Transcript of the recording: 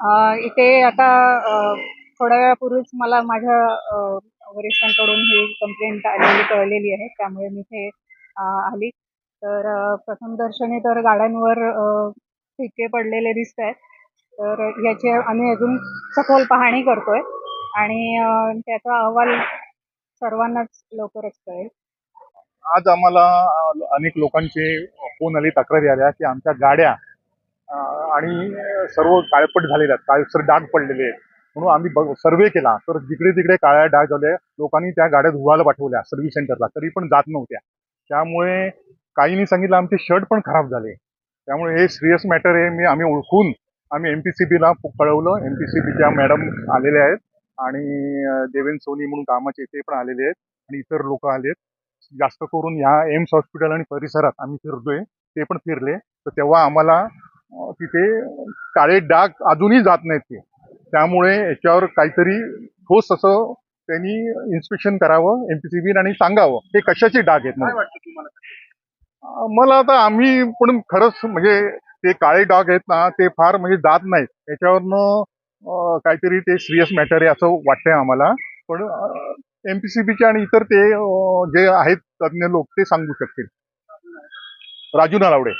इथे आता थोड्या वेळापूर्वीच मला माझ्या वरिष्ठांकडून ही कंप्लेंट कळलेली आहे. त्यामुळे मी इथे आली. तर प्रथमदर्शनी तर गाड्यांवर ठिपके पडलेले दिसतायत. तर याची आम्ही अजून सखोल पाहणी करतोय आणि त्याचा अहवाल सर्वांनाच लवकरच कळेल. आज आम्हाला अनेक लोकांचे फोन आले, तक्रारी आल्या की आमच्या गाड्या आणि सर्व काळपट झालेल्या आहेत, काळसर डाग पडलेले आहेत. म्हणून आम्ही सर्वे केला तर जिकडे तिकडे काळ्या डाग झाले. लोकांनी त्या गाड्या धुवायला पाठवल्या सर्व्हिस सेंटरला, तरी पण जात नव्हत्या. त्यामुळे काहींनी सांगितलं आमचे शर्ट पण खराब झाले. त्यामुळे हे सिरियस मॅटर आहे. आम्ही ओळखून आम्ही एमपीसीबीला कळवलं. एमपीसीबीच्या मॅडम आलेले आहेत आणि देवेंद्र सोनी म्हणून कामाचे ते पण आलेले आहेत आणि इतर लोक आलेत. जास्त करून ह्या एम्स हॉस्पिटल आणि परिसरात आम्ही फिरतोय, ते पण फिरले. तर तेव्हा आम्हाला तिथे काळे डाग अजूनही जात नाहीत ते. त्यामुळे याच्यावर काहीतरी ठोस असं त्यांनी इन्स्पेक्शन करावं एमपीसीबी आणि सांगावं हे कशाचे डाग आहेत म्हणून. मला आता आम्ही पण खरंच म्हणजे ते काळे डाग आहेत ना, ते फार म्हणजे जात नाहीत. याच्यावरनं काहीतरी ते सिरियस मॅटर आहे असं वाटतंय आम्हाला. पण एमपीसीबीचे आणि इतर ते जे आहेत तज्ज्ञ लोक ते सांगू शकतील. राजू नलावडे.